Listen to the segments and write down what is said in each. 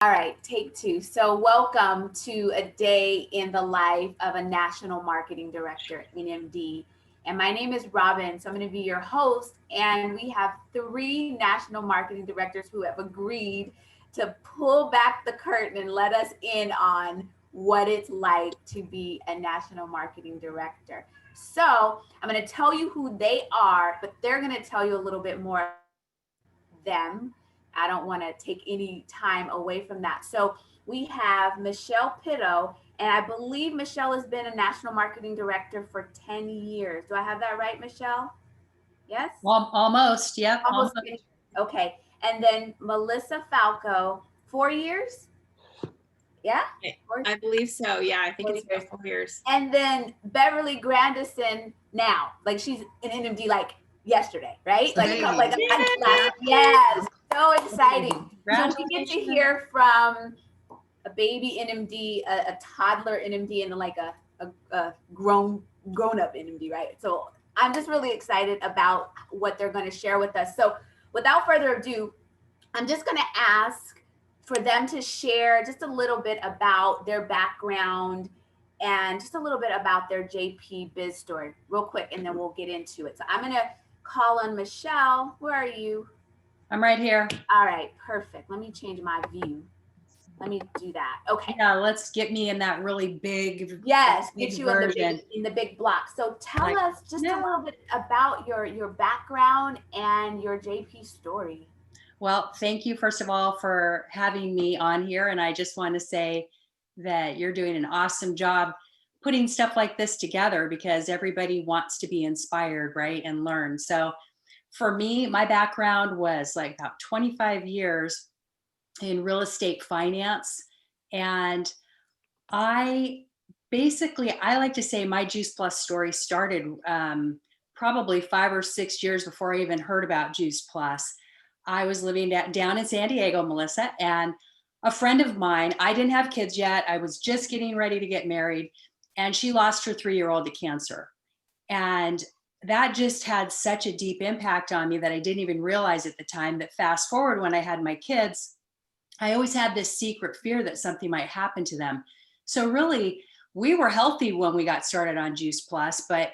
All right, take two. So, welcome to a day in the life of a national marketing director, NMD. And my name is Robin. So, I'm going to be your host. And we have three national marketing directors who have agreed to pull back the curtain and let us in on what it's like to be a national marketing director. So, I'm going to tell you who they are, but they're going to tell you a little bit more them. I don't want to take any time away from that. So we have Michele Pitto, and I believe Michele has been a national marketing director for 10 years. Do I have that right, Michele? Yes? Almost, yep. Almost. Almost. Okay. And then Melissa Falco, 4 years? Yeah? Four, I believe so. Yeah, I think four it's years. about 4 years. And then Beverly Grandison now. Like she's an NMD like yesterday, right? Like, yes, so exciting. So we get to hear from a baby NMD, a toddler NMD, and then like a grown up NMD, right? So I'm just really excited about what they're going to share with us. So without further ado, I'm just going to ask for them to share just a little bit about their background and just a little bit about their JP Biz story, real quick, and then we'll get into it. So I'm going to call on Michele. Where are you? I'm right here. All right, perfect. Let me change my view. Let me do that. Okay. Yeah, let's get me in that really big. Yes, big get you version. in the big block. So tell us just a little bit about your background and your JP story. Well, thank you, first of all, for having me on here. And I just want to say that you're doing an awesome job putting stuff like this together because everybody wants to be inspired, right? And learn. So for me, my background was like about 25 years in real estate finance. And I I like to say my Juice Plus story started probably 5 or 6 years before I even heard about Juice Plus. I was living down in San Diego, Melissa, and a friend of mine, I didn't have kids yet. I was just getting ready to get married, and she lost her 3-year-old to cancer. And that just had such a deep impact on me that I didn't even realize at the time. That fast forward, when I had my kids, I always had this secret fear that something might happen to them. So really, we were healthy when we got started on Juice Plus, but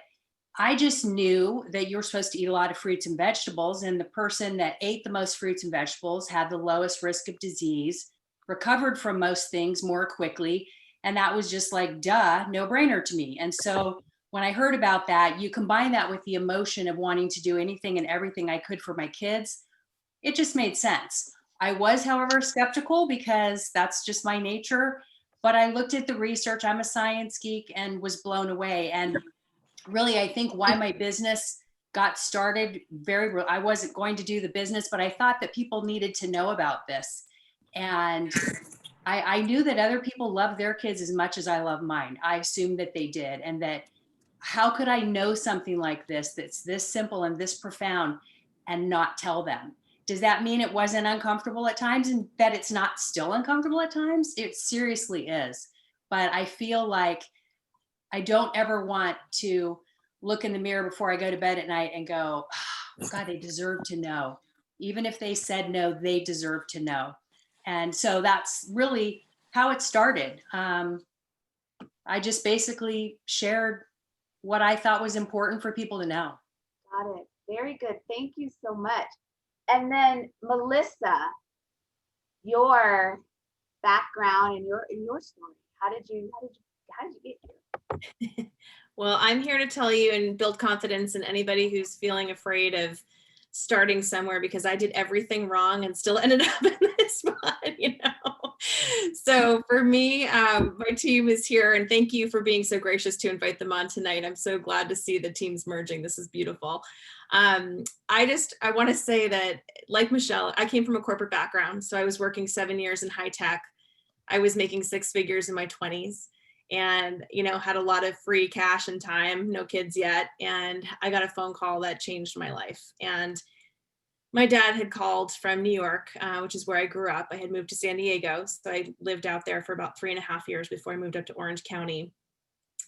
I just knew that you were supposed to eat a lot of fruits and vegetables, and the person that ate the most fruits and vegetables had the lowest risk of disease, recovered from most things more quickly, and that was just like, duh, no brainer to me. And so when I heard about that, you combine that with the emotion of wanting to do anything and everything I could for my kids, it just made sense. I was, however, skeptical because that's just my nature, but I looked at the research. I'm a science geek and was blown away. And really, I think why my business got started, I wasn't going to do the business, but I thought that people needed to know about this. And I knew that other people love their kids as much as I love mine. I assumed that they did. And that how could I know something like this that's this simple and this profound and not tell them? Does that mean it wasn't uncomfortable at times and that it's not still uncomfortable at times? It seriously is. But I feel like I don't ever want to look in the mirror before I go to bed at night and go, oh, God, they deserve to know. Even if they said no, they deserve to know. And so that's really how it started. I just basically shared what I thought was important for people to know. Got it. Very good. Thank you so much. And then Melissa, your background and your story. How did you get here? Well, I'm here to tell you and build confidence in anybody who's feeling afraid of starting somewhere, because I did everything wrong and still ended up in this spot, So for me, my team is here, and thank you for being so gracious to invite them on tonight. I'm so glad to see the teams merging. This is beautiful. I want to say that, like Michele, I came from a corporate background. So I was working 7 years in high tech. I was making 6 figures in my 20s. And, had a lot of free cash and time, no kids yet. And I got a phone call that changed my life. And my dad had called from New York, which is where I grew up. I had moved to San Diego. So I lived out there for about 3.5 years before I moved up to Orange County.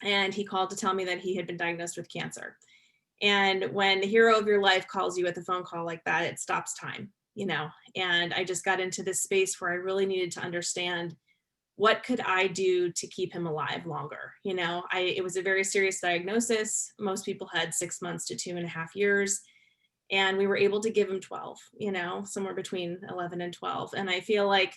And he called to tell me that he had been diagnosed with cancer. And when the hero of your life calls you with a phone call like that, it stops time. and I just got into this space where I really needed to understand what could I do to keep him alive longer. It was a very serious diagnosis. Most people had 6 months to 2.5 years. And we were able to give him 12, somewhere between 11 and 12. And I feel like,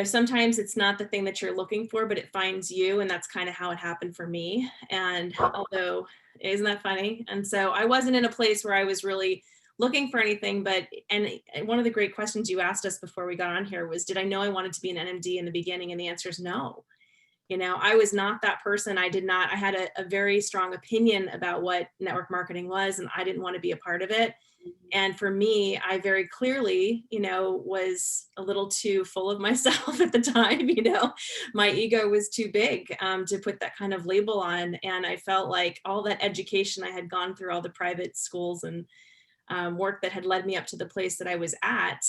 sometimes it's not the thing that you're looking for, but it finds you. And that's kind of how it happened for me. And although, isn't that funny? And so I wasn't in a place where I was really looking for anything, and one of the great questions you asked us before we got on here was, did I know I wanted to be an NMD in the beginning? And the answer is no. I was not that person. I had a very strong opinion about what network marketing was, and I didn't want to be a part of it. And for me, I very clearly, was a little too full of myself at the time. My ego was too big to put that kind of label on. And I felt like all that education I had gone through, all the private schools and work that had led me up to the place that I was at,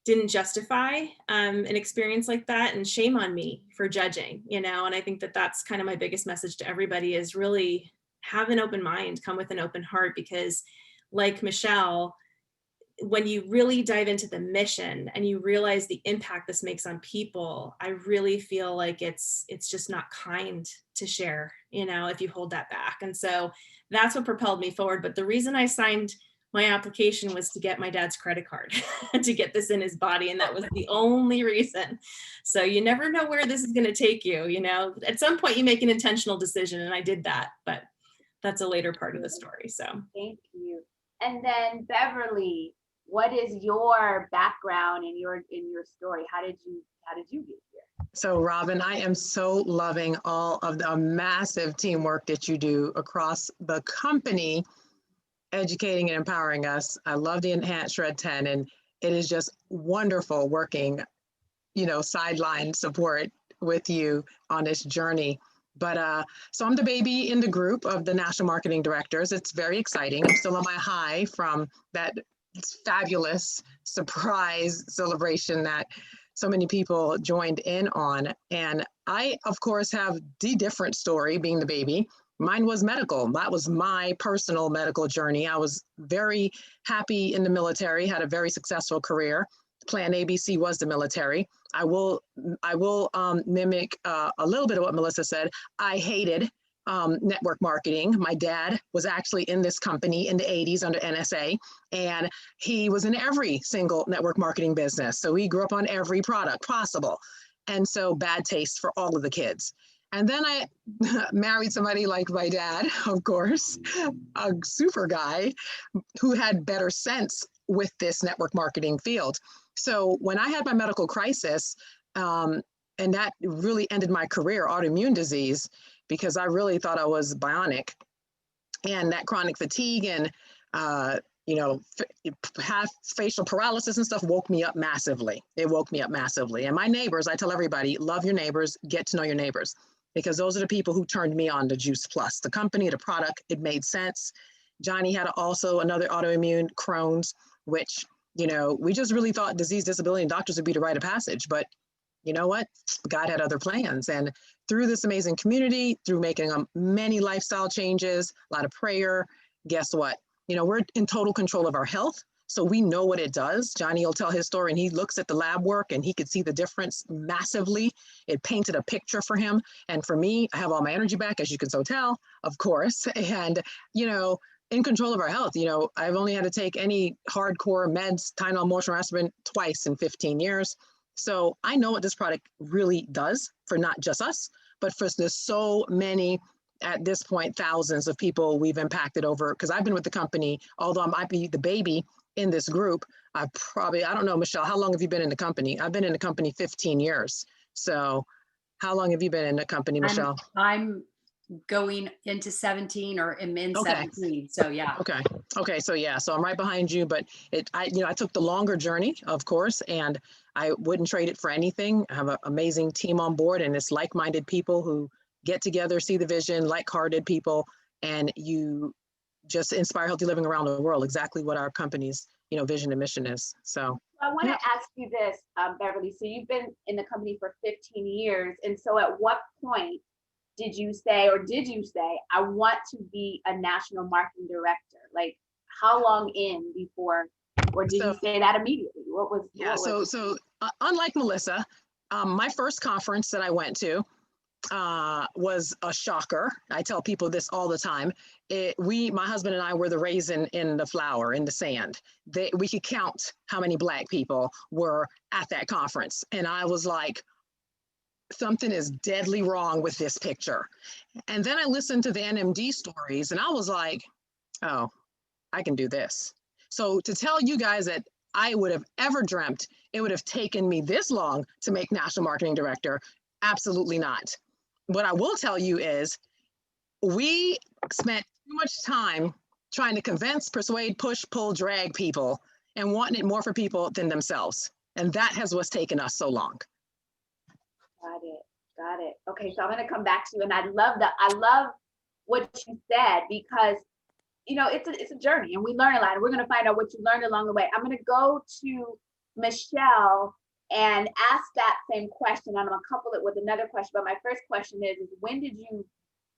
didn't justify an experience like that, and shame on me for judging, and I think that that's kind of my biggest message to everybody is really have an open mind, come with an open heart, because like Michele, when you really dive into the mission and you realize the impact this makes on people, I really feel like it's just not kind to share, if you hold that back. And so that's what propelled me forward. But the reason I signed my application was to get my dad's credit card to get this in his body. And that was the only reason. So you never know where this is going to take you. At some point you make an intentional decision, and I did that, but that's a later part of the story. So thank you. And then Beverly, what is your background in your story? How did you get here? So Robin, I am so loving all of the massive teamwork that you do across the company, educating and empowering us. I love the Enhanced Red 10, and it is just wonderful working, sideline support with you on this journey. But so I'm the baby in the group of the national marketing directors. It's very exciting. I'm still on my high from that fabulous surprise celebration that so many people joined in on. And I, of course, have the different story being the baby. Mine was medical. That was my personal medical journey. I was very happy in the military, had a very successful career. Plan ABC was the military. I will mimic a little bit of what Melissa said. I hated network marketing. My dad was actually in this company in the 80s under NSA, and he was in every single network marketing business. So he grew up on every product possible. And so bad taste for all of the kids. And then I married somebody like my dad, of course, a super guy who had better sense with this network marketing field. So when I had my medical crisis, and that really ended my career, autoimmune disease, because I really thought I was bionic, and that chronic fatigue and, half facial paralysis and stuff woke me up massively. It woke me up massively. And my neighbors, I tell everybody, love your neighbors, get to know your neighbors, because those are the people who turned me on to Juice Plus, the company, the product. It made sense. Johnny had also another autoimmune, Crohn's, which, we just really thought disease, disability, and doctors would be the rite of passage. But you know what? God had other plans. And through this amazing community, through making many lifestyle changes, a lot of prayer, guess what? We're in total control of our health. So we know what it does. Johnny will tell his story, and he looks at the lab work and he could see the difference massively. It painted a picture for him. And for me, I have all my energy back, as you can so tell, of course. And, in control of our health. I've only had to take any hardcore meds, Tylenol, Motrin, aspirin twice in 15 years. So I know what this product really does for not just us, but for there's so many, at this point, thousands of people we've impacted over, because I've been with the company, although I might be the baby in this group, I don't know, Michele, how long have you been in the company? I've been in the company 15 years. So how long have you been in the company, Michele? I'm going into 17 or I'm in Okay. 17. So yeah. Okay. So yeah, so I'm right behind you, but I took the longer journey, of course, and I wouldn't trade it for anything. I have an amazing team on board, and it's like-minded people who get together, see the vision, like-hearted people, and you just inspire healthy living around the world. Exactly what our company's, vision and mission is. So I want to ask you this, Beverly. So you've been in the company for 15 years. And so at what point did you say, I want to be a national marketing director? Like, how long in before or did you say that immediately? What was? Yeah. What was So unlike Melissa, my first conference that I went to was a shocker. I tell people this all the time. My husband and I were the raisin in the flour, in the sand. We could count how many Black people were at that conference. And I was like, something is deadly wrong with this picture. And then I listened to the NMD stories and I was like, oh, I can do this. So to tell you guys that I would have ever dreamt it would have taken me this long to make national marketing director, absolutely not. What I will tell you is we spent too much time trying to convince, persuade, push, pull, drag people and wanting it more for people than themselves. And that has what's taken us so long. Got it. Got it. Okay, so I'm going to come back to you, and I love what you said, because it's a journey, and we learn a lot. And we're going to find out what you learned along the way. I'm going to go to Michele and ask that same question. I'm going to couple it with another question. But my first question is when did you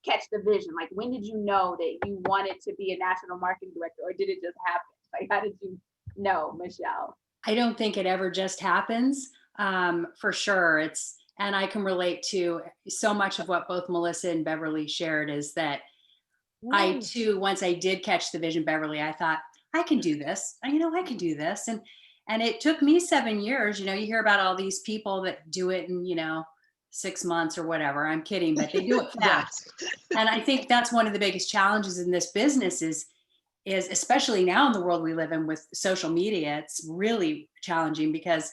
catch the vision? Like, when did you know that you wanted to be a national marketing director, or did it just happen? Like, how did you know, Michele? I don't think it ever just happens. For sure. And I can relate to so much of what both Melissa and Beverly shared, is that I too, once I did catch the vision, Beverly, I thought, I can do this. I can do this. And it took me 7 years. You hear about all these people that do it in, 6 months or whatever. I'm kidding, but they do it fast. And I think that's one of the biggest challenges in this business is especially now in the world we live in with social media, it's really challenging because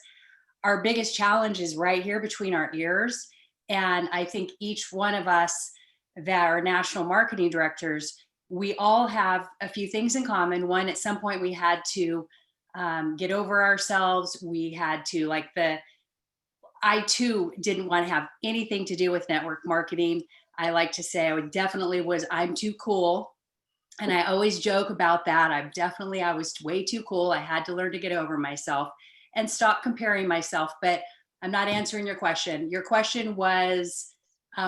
our biggest challenge is right here between our ears. And I think each one of us that are national marketing directors, we all have a few things in common. One, at some point we had to get over ourselves. We had to, I too didn't want to have anything to do with network marketing. I like to say I'm too cool. And I always joke about that. I was way too cool. I had to learn to get over myself and stop comparing myself. But I'm not answering your question. Your question was,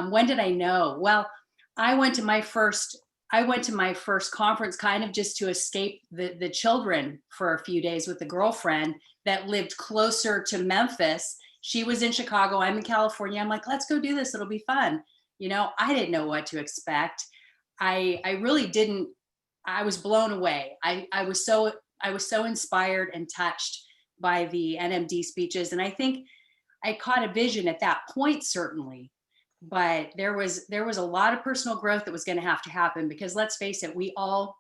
when did I know? Well, I went to my first conference kind of just to escape the children for a few days with a girlfriend that lived closer to Memphis. She was in Chicago. I'm in California. I'm like, let's go do this. It'll be fun. I didn't know what to expect. I really didn't. I was blown away. I was so inspired and touched by the NMD speeches. And I think I caught a vision at that point, certainly, but there was a lot of personal growth that was going to have to happen, because let's face it, we all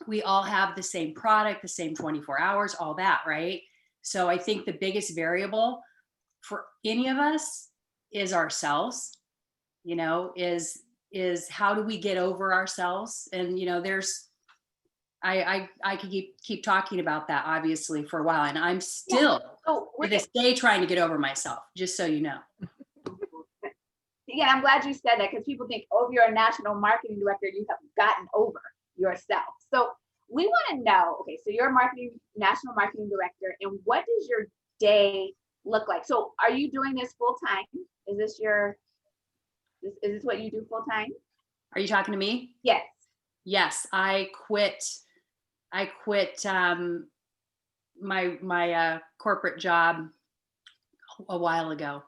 have the same product, the same 24 hours, all that, right? So I think the biggest variable for any of us is ourselves, is how do we get over ourselves? And, I could keep talking about that obviously for a while, and I'm still to this day trying to get over myself, just so you know. Yeah, I'm glad you said that, because people think, oh, if you're a national marketing director, you have gotten over yourself. So we want to know, okay, so you're a national marketing director, and what does your day look like? So are you doing this full time? Is this what you do full time? Are you talking to me? Yes. Yes, I quit my corporate job a while ago.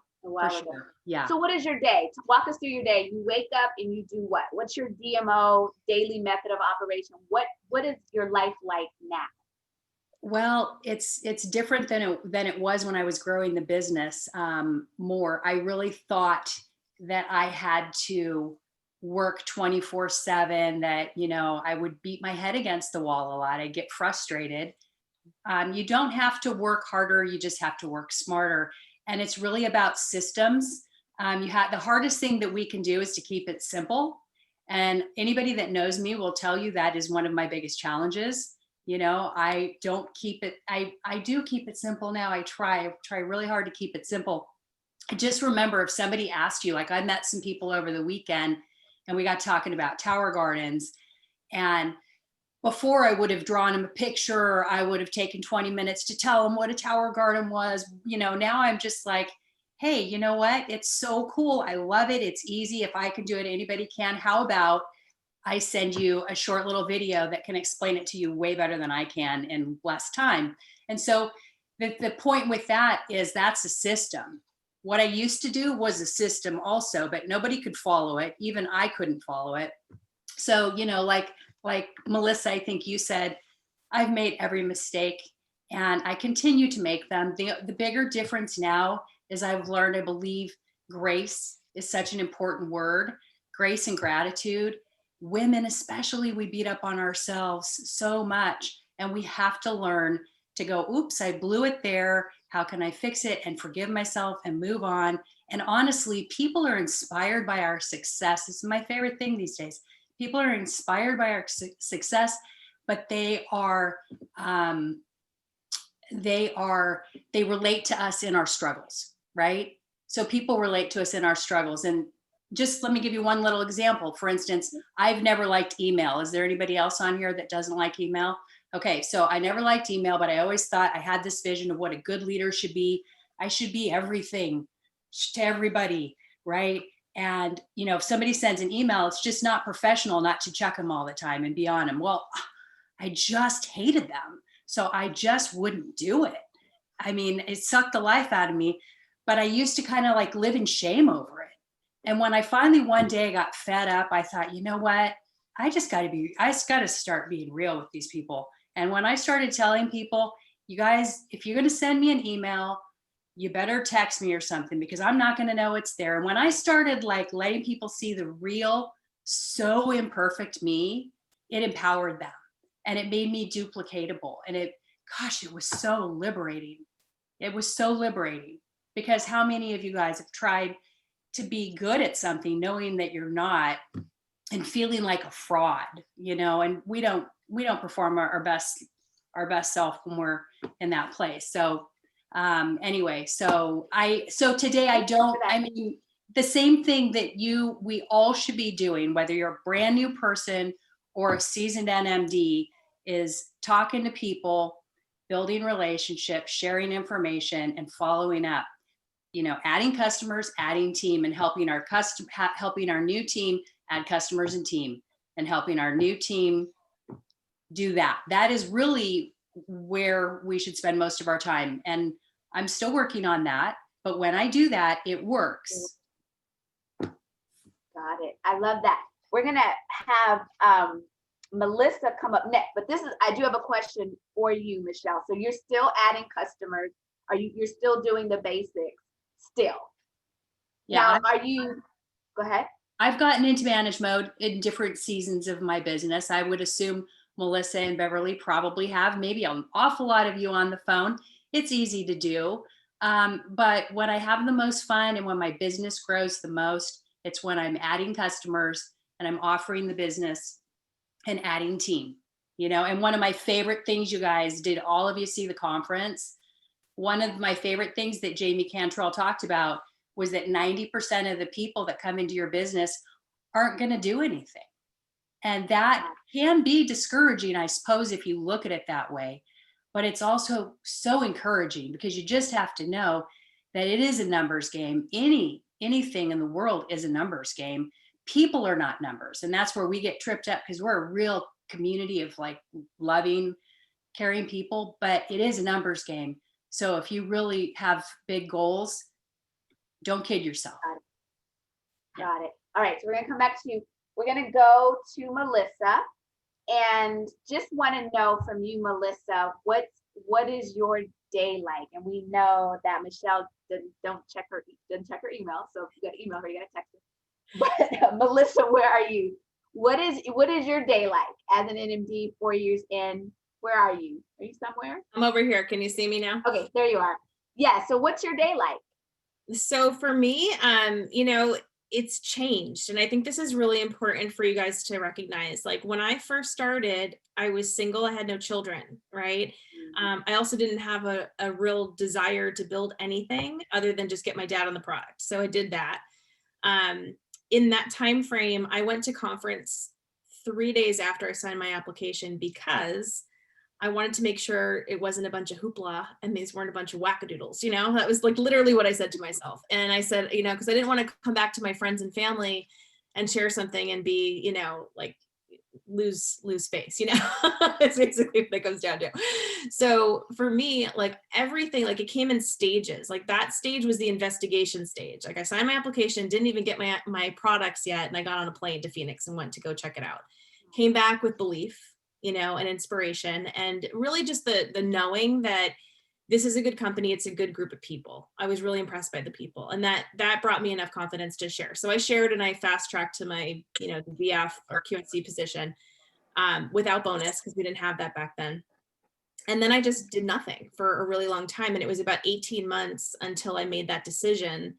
Sure. Yeah. So what is your day? Walk us through your day. You wake up and you do what? What's your DMO, daily method of operation? What is your life like now? Well, it's different than it was when I was growing the business more. I really thought that I had to work 24/7, that, I would beat my head against the wall a lot. I'd get frustrated. You don't have to work harder. You just have to work smarter. And it's really about systems. The hardest thing that we can do is to keep it simple. And anybody that knows me will tell you that is one of my biggest challenges. I don't keep it. I do keep it simple now. I try really hard to keep it simple. I just remember, if somebody asked you, like, I met some people over the weekend and we got talking about Tower Gardens, and before I would have drawn them a picture, I would have taken 20 minutes to tell them what a Tower Garden was. Now I'm just like, hey, you know what? It's so cool. I love it. It's easy. If I can do it, anybody can. How about I send you a short little video that can explain it to you way better than I can in less time. And so the point with that is that's a system. What I used to do was a system also, but nobody could follow it. Even I couldn't follow it. So, you know, like Melissa, I think you said, I've made every mistake and I continue to make them. The bigger difference now is I've learned, I believe grace is such an important word, grace and gratitude. Women, especially, we beat up on ourselves so much, and we have to learn to go, oops, I blew it there. How can I fix it and forgive myself and move on? And honestly, people are inspired by our success. This is my favorite thing these days. People are inspired by our success, but they relate to us in our struggles, right? So people relate to us in our struggles. And just let me give you one little example. For instance, I've never liked email. Is there anybody else on here that doesn't like email? Okay, so I never liked email, but I always thought I had this vision of what a good leader should be. I should be everything to everybody, right? And, you know, if somebody sends an email, it's just not professional not to check them all the time and be on them. Well, I just hated them. So I just wouldn't do it. I mean, it sucked the life out of me, but I used to kind of like live in shame over it. And when I finally one day got fed up, I thought, you know what? I just got to start being real with these people. And when I started telling people, you guys, if you're going to send me an email, you better text me or something, because I'm not going to know it's there. And when I started like letting people see the real, so imperfect me, it empowered them and it made me duplicatable. And it was so liberating. It was so liberating, because how many of you guys have tried to be good at something knowing that you're not and feeling like a fraud, you know? And we don't perform our best self when we're in that place. So anyway, so today I mean, the same thing that we all should be doing, whether you're a brand new person or a seasoned NMD, is talking to people, building relationships, sharing information, and following up. You know, adding customers, adding team, and helping our new team add customers and team, and helping our new team do that. That is really where we should spend most of our time. And I'm still working on that, but when I do that, it works. Got it. I love that. We're going to have Melissa come up next, but I do have a question for you, Michele. So you're still adding customers. You're still doing the basics still? Yeah. Now, go ahead. I've gotten into manage mode in different seasons of my business. I would assume Melissa and Beverly probably have, maybe an awful lot of you on the phone. It's easy to do. But when I have the most fun and when my business grows the most, it's when I'm adding customers and I'm offering the business and adding team, you know. And one of my favorite things, you guys, did all of you see the conference? One of my favorite things that Jamie Cantrell talked about was that 90% of the people that come into your business aren't going to do anything. And that can be discouraging, I suppose, if you look at it that way. But it's also so encouraging, because you just have to know that it is a numbers game. Anything in the world is a numbers game. People are not numbers. And that's where we get tripped up, because we're a real community of like loving, caring people, but it is a numbers game. So if you really have big goals, don't kid yourself. Got it. All right. So we're going to come back to you. We're going to go to Melissa, and just want to know from you, Melissa, what is your day like? And we know that Michele doesn't check her email. So if you got to email her, you got to text her. But Melissa, where are you? What is your day like as an NMD 4 years in? Where are you? Are you somewhere? I'm over here. Can you see me now? Okay, there you are. Yeah. So what's your day like? So for me, you know, it's changed. And I think this is really important for you guys to recognize. Like when I first started, I was single, I had no children, right? I also didn't have a real desire to build anything other than just get my dad on the product. So I did that. In that time frame, I went to conference 3 days after I signed my application, because I wanted to make sure it wasn't a bunch of hoopla and these weren't a bunch of wackadoodles, you know. That was like literally what I said to myself. And I said, you know, because I didn't want to come back to my friends and family and share something and be, you know, like lose face, you know. It's basically what it comes down to. So for me, like everything, like it came in stages. Like that stage was the investigation stage. Like I signed my application, didn't even get my products yet, and I got on a plane to Phoenix and went to go check it out. Came back with belief, you know, and inspiration, and really just the knowing that this is a good company. It's a good group of people. I was really impressed by the people, and that brought me enough confidence to share. So I shared, and I fast tracked to my, you know, the VF or QNC position without bonus, because we didn't have that back then. And then I just did nothing for a really long time. And it was about 18 months until I made that decision,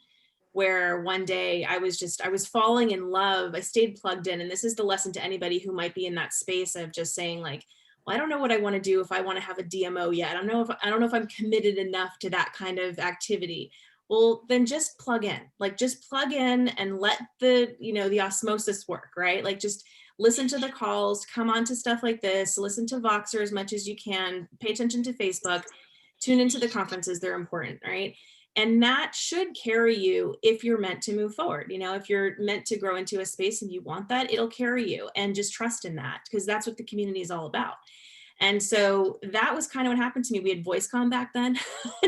where one day I was falling in love. I stayed plugged in. And this is the lesson to anybody who might be in that space of just saying like, well, I don't know what I want to do, if I want to have a DMO yet. I don't know if I'm committed enough to that kind of activity. Well, then just plug in, like just plug in and let the, you know, the osmosis work, right? Like just listen to the calls, come on to stuff like this, listen to Voxer as much as you can, pay attention to Facebook, tune into the conferences, they're important, right? And that should carry you if you're meant to move forward. You know, if you're meant to grow into a space and you want that, it'll carry you, and just trust in that, because that's what the community is all about. And so that was kind of what happened to me. We had VoiceCom back then.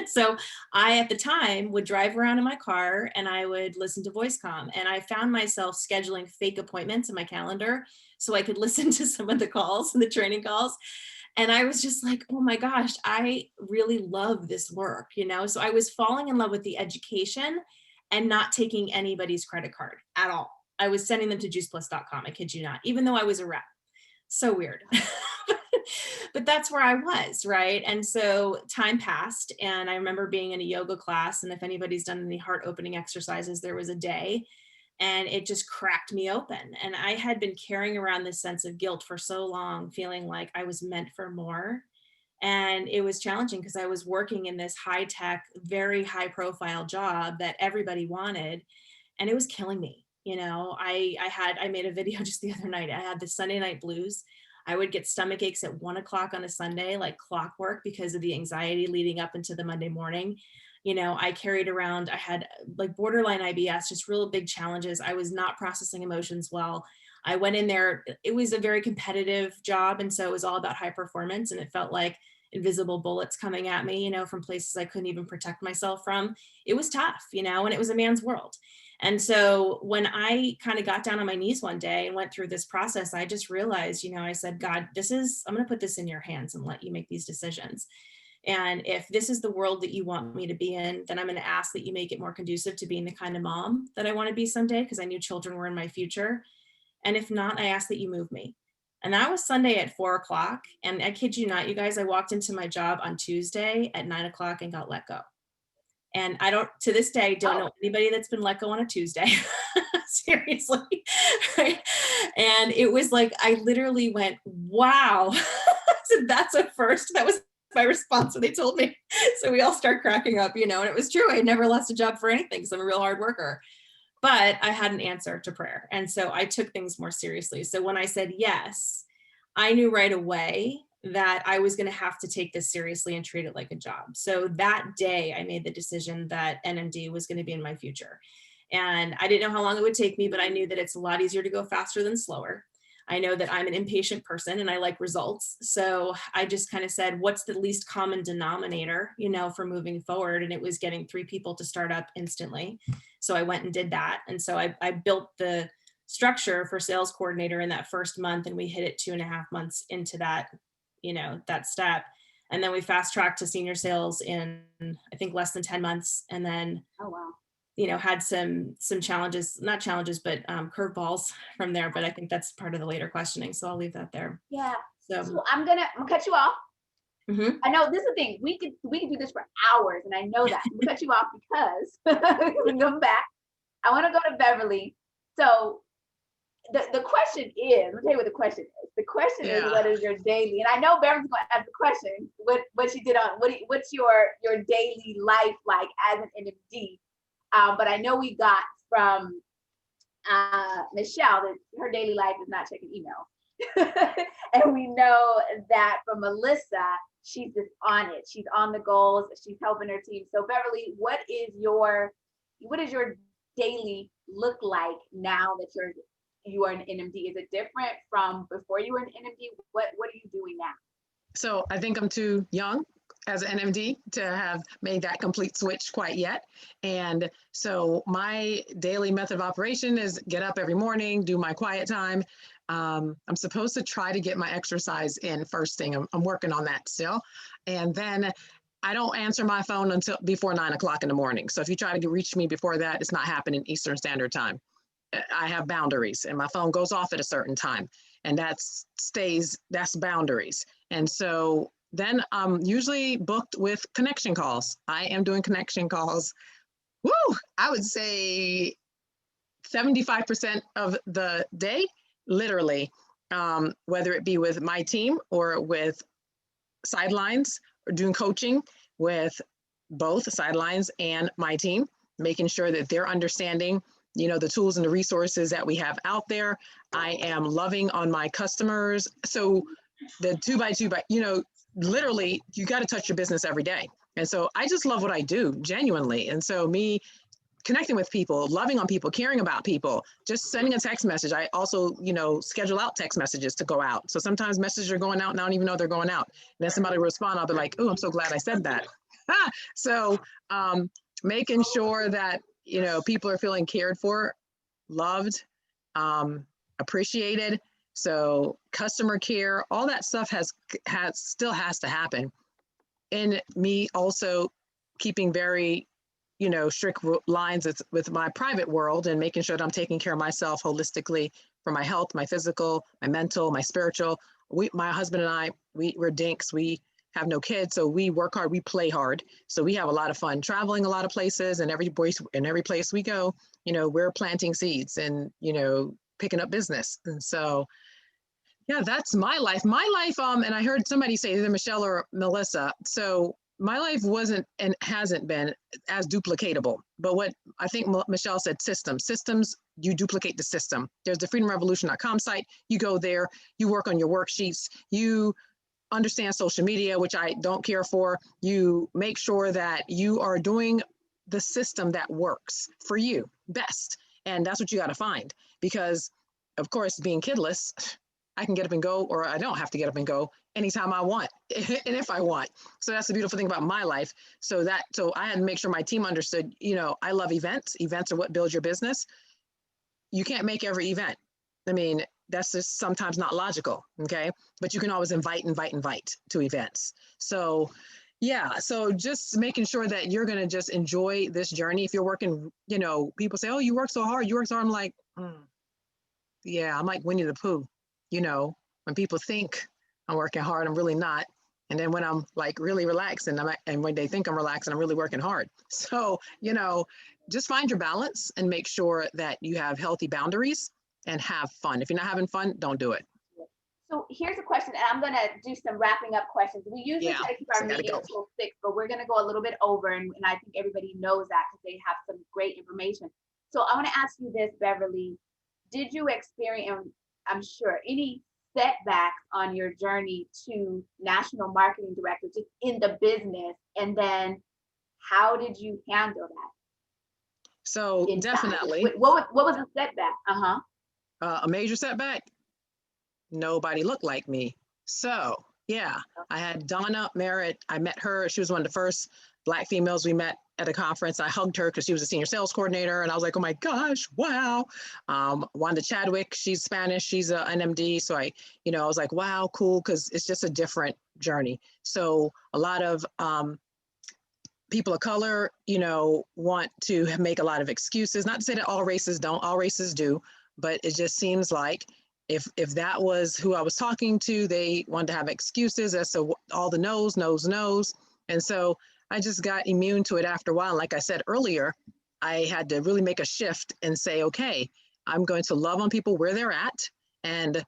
So I, at the time, would drive around in my car and I would listen to VoiceCom. And I found myself scheduling fake appointments in my calendar so I could listen to some of the calls and the training calls. And I was just like, oh my gosh, I really love this work, you know? So I was falling in love with the education and not taking anybody's credit card at all. I was sending them to juiceplus.com. I kid you not, even though I was a rep. So weird. But that's where I was, right? And so time passed, and I remember being in a yoga class, and if anybody's done any heart opening exercises, there was a day, and it just cracked me open. And I had been carrying around this sense of guilt for so long, feeling like I was meant for more. And it was challenging because I was working in this high tech, very high profile job that everybody wanted, and it was killing me. You know, I made a video just the other night. I had the Sunday night blues. I would get stomach aches at 1 o'clock on a Sunday, like clockwork, because of the anxiety leading up into the Monday morning. You know, I carried around, I had like borderline IBS, just real big challenges. I was not processing emotions well. I went in there, it was a very competitive job. And so it was all about high performance. And it felt like invisible bullets coming at me, you know, from places I couldn't even protect myself from. It was tough, you know, and it was a man's world. And so when I kind of got down on my knees one day and went through this process, I just realized, you know, I said, God, I'm going to put this in your hands and let you make these decisions. And if this is the world that you want me to be in, then I'm going to ask that you make it more conducive to being the kind of mom that I want to be someday, because I knew children were in my future. And if not, I ask that you move me. And that was Sunday at 4 o'clock. And I kid you not, you guys, I walked into my job on Tuesday at 9 o'clock and got let go. And I don't, to this day, don't know anybody that's been let go on a Tuesday. Seriously. Right? And it was like, I literally went, wow. So that's a first. That was my response when they told me. So we all start cracking up, you know, and it was true. I had never lost a job for anything because I'm a real hard worker. But I had an answer to prayer. And so I took things more seriously. So when I said yes, I knew right away that I was going to have to take this seriously and treat it like a job. So that day I made the decision that NMD was going to be in my future. And I didn't know how long it would take me, but I knew that it's a lot easier to go faster than slower. I know that I'm an impatient person and I like results. So I just kind of said, what's the least common denominator, you know, for moving forward? And it was getting 3 people to start up instantly. So I went and did that. And so I built the structure for sales coordinator in that first month, and we hit it 2.5 months into that, you know, that step. And then we fast tracked to senior sales in, I think, less than 10 months. And then, Oh, wow. you know, had some challenges, not challenges, but curveballs from there. But I think that's part of the later questioning. So I'll leave that there. Yeah. So I'm gonna cut you off. Mm-hmm. I know this is the thing. We could do this for hours, and I know that. I'm gonna cut you off because we come back. I want to go to Beverly. So the question is, let me tell you what the question is. The question is, what is your daily? And I know Beverly's going to ask the question. What she did on what's your daily life like as an NMD? But I know we got from Michele that her daily life is not checking email. And we know that from Melissa, she's just on it. She's on the goals. She's helping her team. So Beverly, what is your daily look like now that you're you are an NMD? Is it different from before you were an NMD? What are you doing now? So I think I'm too young as an NMD to have made that complete switch quite yet. And so my daily method of operation is get up every morning, do my quiet time. I'm supposed to try to get my exercise in first thing. I'm working on that still. And then I don't answer my phone until before 9 o'clock in the morning. So if you try to reach me before that, it's not happening Eastern Standard Time. I have boundaries and my phone goes off at a certain time, and that's boundaries. And so then I'm usually booked with connection calls. I am doing connection calls. Woo! I would say 75% of the day, literally, whether it be with my team or with sidelines, or doing coaching with both sidelines and my team, making sure that they're understanding, the tools and the resources that we have out there. I am loving on my customers. So the 2x2, literally, you got to touch your business every day. And so I just love what I do, genuinely. And so me connecting with people, loving on people, caring about people, just sending a text message. I also, schedule out text messages to go out. So sometimes messages are going out and I don't even know they're going out. And then somebody will respond, I'll be like, oh, I'm so glad I said that. So making sure that, people are feeling cared for, loved, appreciated. So customer care, all that stuff still has to happen. And me also keeping very, strict lines with my private world and making sure that I'm taking care of myself holistically for my health, my physical, my mental, my spiritual. My husband and I, we're dinks. We have no kids, so we work hard, we play hard. So we have a lot of fun traveling a lot of places, and every place we go, we're planting seeds and, picking up business. And so, yeah, that's my life. And I heard somebody say either Michelle or Melissa. So my life wasn't and hasn't been as duplicatable. But what I think Michelle said, systems, you duplicate the system. There's the freedomrevolution.com site. You go there, you work on your worksheets, you understand social media, which I don't care for. You make sure that you are doing the system that works for you best. And that's what you got to find, because of course, being kidless, I can get up and go, or I don't have to get up and go anytime I want and if I want. So that's the beautiful thing about my life. So I had to make sure my team understood, I love events. Events are what build your business. You can't make every event. I mean, that's just sometimes not logical. Okay. But you can always invite to events. So yeah. So just making sure that you're going to just enjoy this journey. If you're working, people say, oh, you work so hard. I'm like, yeah, I'm like Winnie the Pooh. When people think I'm working hard, I'm really not. And then when I'm like really relaxing, and when they think I'm relaxing, I'm really working hard. So, just find your balance and make sure that you have healthy boundaries and have fun. If you're not having fun, don't do it. So here's a question, and I'm going to do some wrapping up questions. We usually try to keep our meeting until 6, but we're going to go a little bit over, and I think everybody knows that because they have some great information. So I want to ask you this, Beverly. Did you experience, I'm sure, any setbacks on your journey to national marketing director, just in the business? And then how did you handle that? So definitely. What was the setback? A major setback? Nobody looked like me. So yeah, I had Donna Merritt. I met her. She was one of the first Black females we met at a conference. I hugged her because she was a senior sales coordinator. And I was like, oh my gosh, wow. Wanda Chadwick, she's Spanish. She's an NMD. So I was like, wow, cool. Because it's just a different journey. So a lot of people of color, want to make a lot of excuses. Not to say that all races don't, all races do, but it just seems like if that was who I was talking to, they wanted to have excuses as to all the no's. And so I just got immune to it after a while. Like I said earlier, I had to really make a shift and say, okay, I'm going to love on people where they're at, and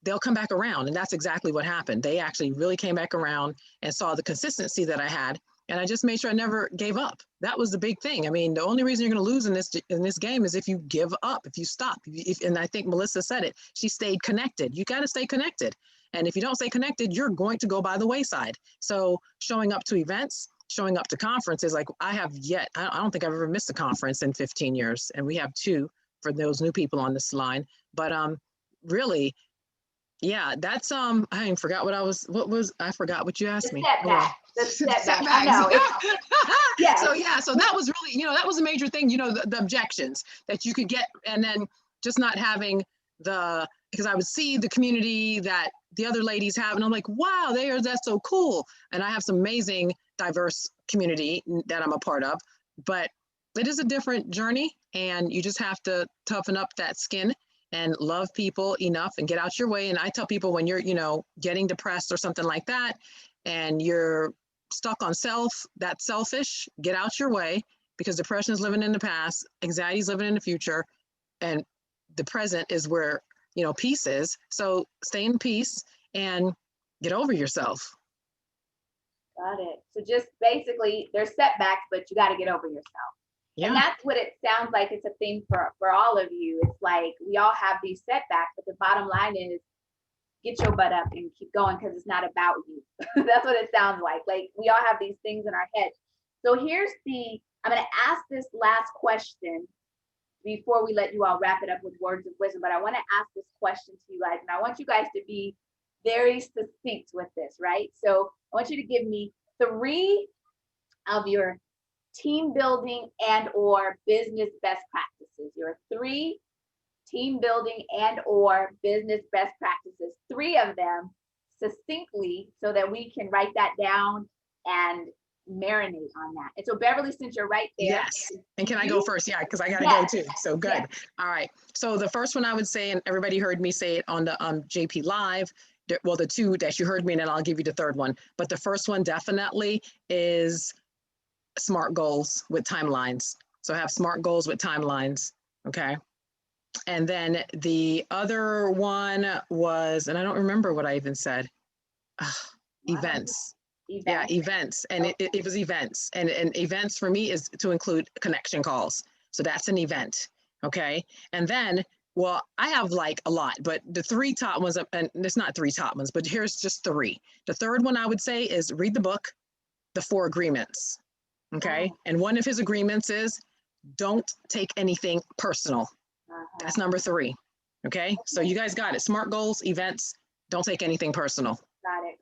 they'll come back around. And that's exactly what happened. They actually really came back around and saw the consistency that I had. And I just made sure I never gave up. That was the big thing. I mean, the only reason you're going to lose in this game is if you give up, if you stop. And I think Melissa said it. She stayed connected. You got to stay connected. And if you don't stay connected, you're going to go by the wayside. So showing up to events, showing up to conferences, like I don't think I've ever missed a conference in 15 years. And we have 2 for those new people on this line. But really, yeah, that's I forgot I forgot what you asked me. The setback. I know. Yes. So yeah, so that was really, that was a major thing, the objections that you could get, and then just not having because I would see the community that the other ladies have, and I'm like, wow, that's so cool. And I have some amazing, diverse community that I'm a part of, but it is a different journey, and you just have to toughen up that skin and love people enough and get out your way. And I tell people, when you're, getting depressed or something like that, and you're stuck on that's selfish, get out your way, because depression is living in the past, anxiety is living in the future, and the present is where, peace is. So stay in peace and get over yourself. Got it. So just basically there's setbacks, but you got to get over yourself. Yeah. And that's what it sounds like. It's a thing for all of you. It's like we all have these setbacks, but the bottom line is get your butt up and keep going, because it's not about you. That's what it sounds like. Like we all have these things in our head. So I'm going to ask this last question before we let you all wrap it up with words of wisdom, but I want to ask this question to you guys, and I want you guys to be very succinct with this, right? So I want you to give me 3 of your team building and or business best practices. Your 3 team building and or business best practices, 3 of them succinctly, so that we can write that down and marinate on that. And so Beverly, since you're right there. Yes. And can I go first? Yeah, because I got to go too. So good. Yes. All right. So the first one I would say, and everybody heard me say it on the JP Live, well, the 2 that you heard me, and then I'll give you the 3rd one. But the first one definitely is SMART goals with timelines. So have SMART goals with timelines. Okay. And then the other one was, and I don't remember what I even said, events. Yeah, events. And it was events. And events for me is to include connection calls. So that's an event. Okay. And then, well, I have like a lot, but the 3 top ones, and it's not 3 top ones, but here's just 3. The 3rd one I would say is read the book, The 4 Agreements. Okay. And one of his agreements is don't take anything personal. That's number 3. Okay. So you guys got it. SMART goals, events, don't take anything personal.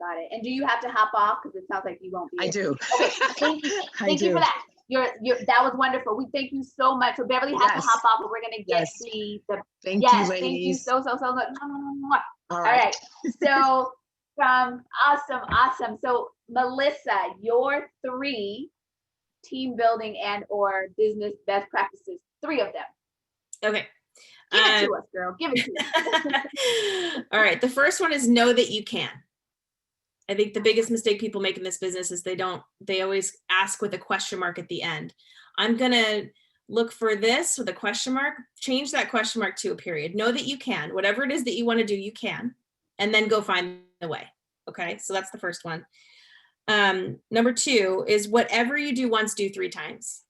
Got it. And do you have to hop off? Because it sounds like you won't be. I do. Okay. Thank you. Thank you for that. That was wonderful. We thank you so much. So Beverly has to hop off, but we're gonna get the thank you, ladies. Thank you so much. All right. So awesome. So Melissa, your 3 team building and or business best practices, 3 of them. Okay. Give it to us, girl. Give it to us. All right. The first one is know that you can. I think the biggest mistake people make in this business is they always ask with a question mark at the end. I'm going to look for this with a question mark, change that question mark to a period. Know that you can, whatever it is that you want to do, you can, and then go find the way. Okay. So that's the first one. Number 2 is whatever you do once, do 3 times.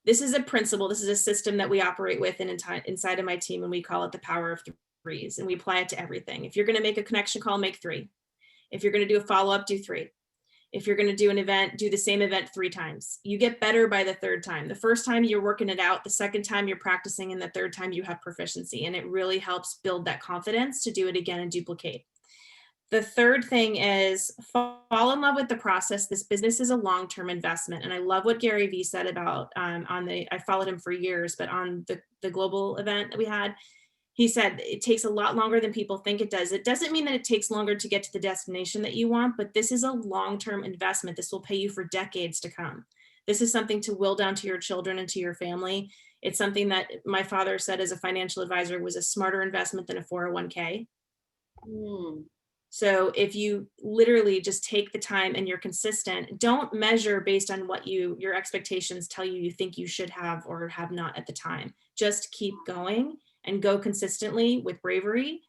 This is a principle. This is a system that we operate with inside of my team, and we call it the power of 3s, and we apply it to everything. If you're going to make a connection call, make 3. If you're going to do a follow-up, do 3. If you're going to do an event, do the same event 3 times. You get better by the 3rd time. The first time you're working it out, the 2nd time you're practicing, and the 3rd time you have proficiency. And it really helps build that confidence to do it again and duplicate. The 3rd thing is fall in love with the process. This business is a long-term investment. And I love what Gary Vee said about I followed him for years, but on the global event that we had, he said, it takes a lot longer than people think it does. It doesn't mean that it takes longer to get to the destination that you want, but this is a long-term investment. This will pay you for decades to come. This is something to will down to your children and to your family. It's something that my father said as a financial advisor was a smarter investment than a 401k. So if you literally just take the time and you're consistent, don't measure based on what your expectations tell you think you should have or have not at the time. Just keep going and go consistently with bravery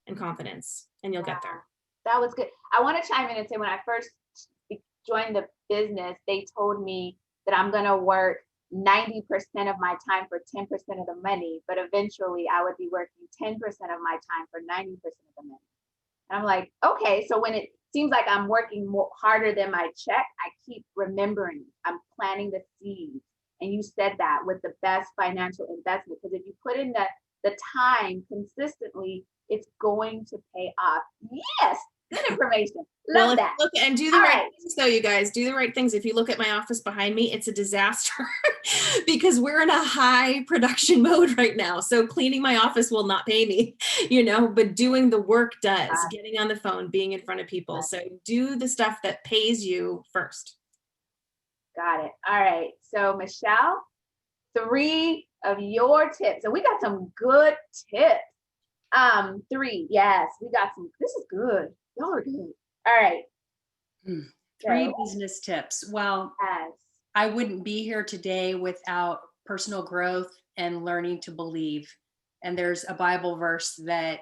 and confidence, and you'll get there. That was good. I want to chime in and say, when I first joined the business, they told me that I'm going to work 90% of my time for 10% of the money, but eventually I would be working 10% of my time for 90% of the money. And I'm like, okay, so when it seems like I'm working harder than my check, I keep remembering I'm planting the seeds And you said that with the best financial investment, because if you put in the time consistently, it's going to pay off. Yes, good information. Love that. Look and do the All right right. things, though, you guys. Do the right things. If you look at my office behind me, it's a disaster because we're in a high production mode right now. So cleaning my office will not pay me, but doing the work does. Getting on the phone, being in front of people. So do the stuff that pays you first. Got it. All right. So Michele, 3 of your tips. And we got some good tips. 3. Yes, we got some. This is good. Y'all are good. All right. 3 business tips. Well, Yes. I wouldn't be here today without personal growth and learning to believe. And there's a Bible verse that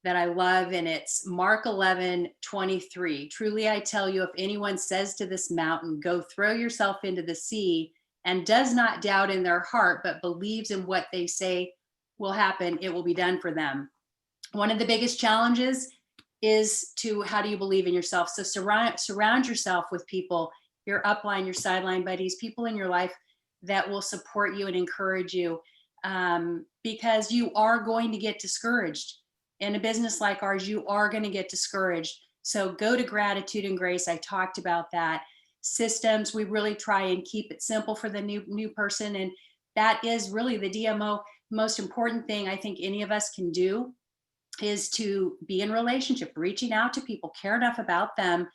I love, and it's Mark 11:23. Truly, I tell you, if anyone says to this mountain, go throw yourself into the sea, and does not doubt in their heart, but believes in what they say will happen, it will be done for them. One of the biggest challenges is how do you believe in yourself? So surround yourself with people, your upline, your sideline buddies, people in your life that will support you and encourage you, because you are going to get discouraged. In a business like ours, you are going to get discouraged. So go to gratitude and grace. I talked about that. Systems, we really try and keep it simple for the new person. And that is really the DMO. Most important thing I think any of us can do is to be in relationship, reaching out to people, care enough about them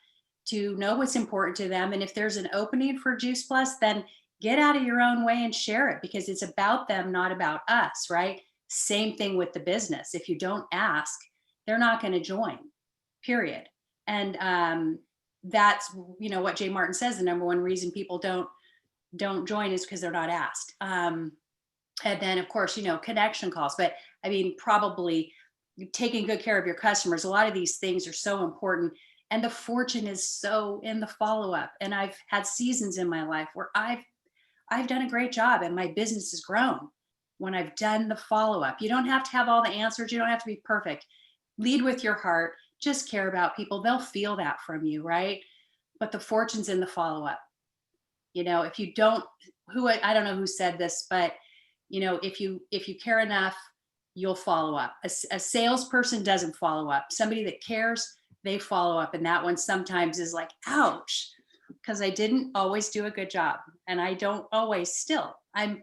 to know what's important to them. And if there's an opening for Juice Plus, then get out of your own way and share it, because it's about them, not about us, right? Same thing with the business. If you don't ask, they're not going to join, period. And that's, what Jay Martin says, the number one reason people don't join is because they're not asked. And then of course, connection calls, but I mean, probably taking good care of your customers. A lot of these things are so important, and the fortune is so in the follow-up. And I've had seasons in my life where I've done a great job and my business has grown when I've done the follow-up. You don't have to have all the answers. You don't have to be perfect. Lead with your heart. Just care about people. They'll feel that from you, right? But the fortune's in the follow-up. If you don't, I don't know who said this, but if you care enough, you'll follow up. A salesperson doesn't follow up. Somebody that cares, they follow up. And that one sometimes is like, ouch, because I didn't always do a good job. And I don't always still. I'm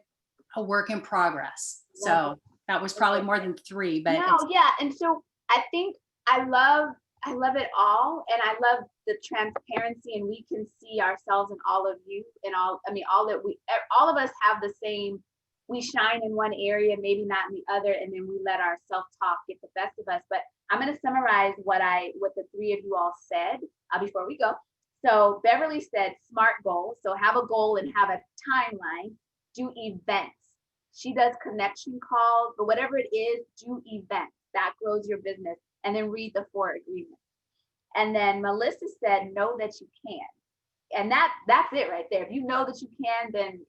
a work in progress. So that was probably more than 3, but yeah. And so I think I love it all. And I love the transparency, and we can see ourselves in all of you and all of us have the same. We shine in one area, maybe not in the other, and then we let our self-talk get the best of us. But I'm going to summarize what the 3 of you all said before we go. So Beverly said SMART goals. So have a goal and have a timeline. Do events. She does connection calls, but whatever it is, do events. That grows your business. And then read the 4 agreements. And then Melissa said, know that you can. And that's it right there. If you know that you can, then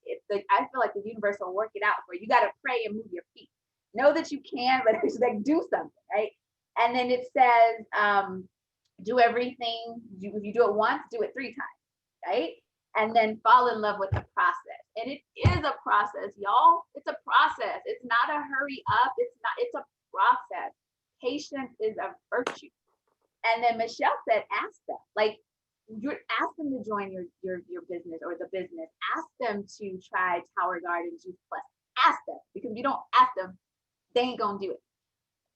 I feel like the universe will work it out for you. You got to pray and move your feet. Know that you can, but it's like do something, right? And then it says, do everything. If you do it once, do it 3 times, right? And then fall in love with the process. And it is a process, y'all. It's a process. It's not a hurry up. It's a process. Patience is a virtue. And then Michele said, ask them. Like, ask them to join your business or the business. Ask them to try Tower Garden Juice Plus. Ask them, because if you don't ask them, they ain't gonna do it.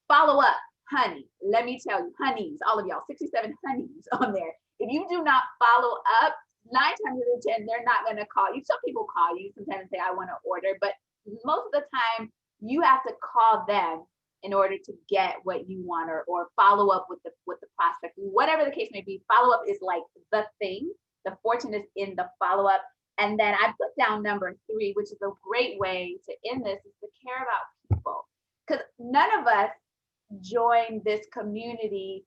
Follow up, honey. Let me tell you, honeys, all of y'all, 67 honeys on there. If you do not follow up, 9 times out of 10, they're not gonna call you. Some people call you sometimes and say, I want to order, but most of the time you have to call them in order to get what you want, or follow up with the prospect, whatever the case may be. Follow up is like the thing. The fortune is in the follow up. And then I put down number 3, which is a great way to end this, is to care about people. Because none of us joined this community,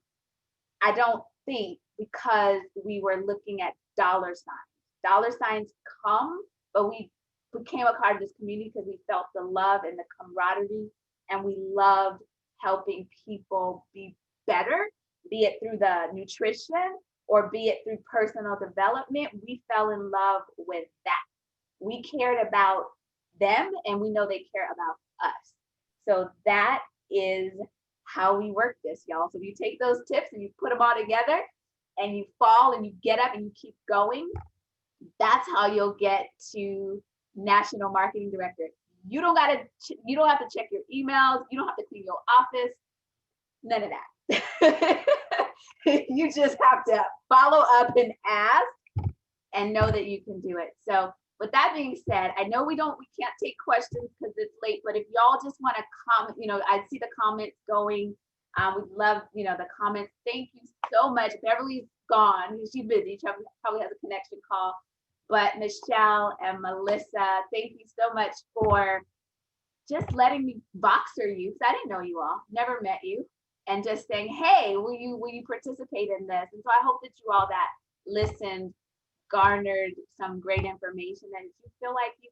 I don't think, because we were looking at dollar signs. Dollar signs come, but we became a part of this community because we felt the love and the camaraderie. And we loved helping people be better, be it through the nutrition or be it through personal development. We fell in love with that. we cared about them and we know they care about us. So that is how we work this, y'all. So if you take those tips and you put them all together and you fall and you get up and you keep going, that's how you'll get to National Marketing Director. You don't have to check your emails. You don't have to clean your office. None of that. You just have to follow up and ask and know that you can do it. So with that being said, I know we can't take questions because it's late, but if y'all just want to comment, I see the comments going. We'd love, the comments. Thank you so much. Beverly's gone. She's busy. She probably has a connection call. But Michelle and Melissa, thank you so much for just letting me boxer you. Because I didn't know you all, never met you. And just saying, hey, will you participate in this? And so I hope that you all that listened garnered some great information and you feel like you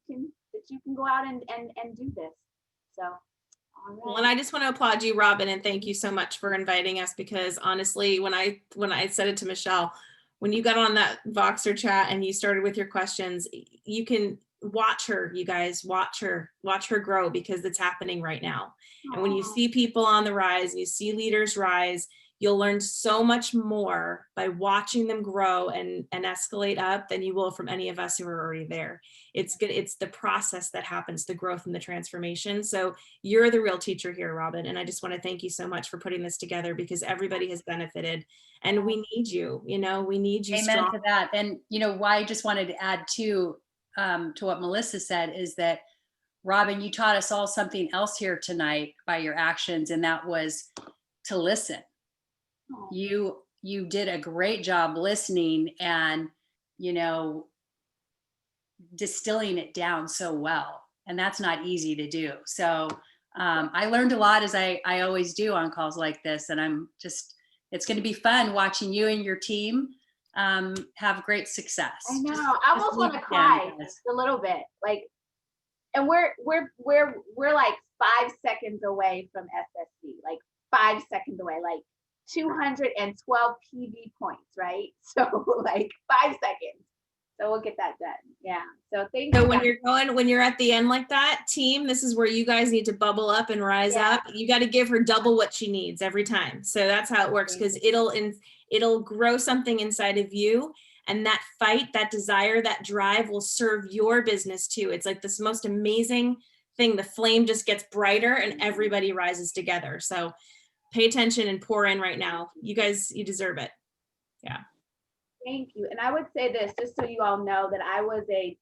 can go out and do this. So all right. Well, and I just want to applaud you, Robin, and thank you so much for inviting us, because honestly, when I said it to Michelle, when you got on that Voxer chat and you started with your questions, you can watch her, you guys, watch her grow, because it's happening right now. Aww. And when you see people on the rise, you see leaders rise, you'll learn so much more by watching them grow and escalate up than you will from any of us who are already there. It's good. It's the process that happens, the growth and the transformation. So you're the real teacher here, Robin. And I just want to thank you so much for putting this together, because everybody has benefited and we need you, we need you. Amen strong. to that. And why I just wanted to add to what Melissa said is that, Robin, you taught us all something else here tonight by your actions, and that was to listen. You did a great job listening and, distilling it down so well. And that's not easy to do. So I learned a lot, as I always do on calls like this. And it's going to be fun watching you and your team have great success. I know. I almost want to cry just a little bit. And we're like 5 seconds away from SSC, like 5 seconds away, like 212 PV points, right? So like 5 seconds. So we'll get that done. Yeah. So thank you. So when you're at the end like that, team, this is where you guys need to bubble up and rise up. You got to give her double what she needs every time. So that's how it works, because it'll grow something inside of you. And that fight, that desire, that drive will serve your business too. It's like this most amazing thing. The flame just gets brighter and everybody rises together. So pay attention and pour in right now. You guys, you deserve it. Yeah. Thank you. And I would say this, just so you all know, that I was a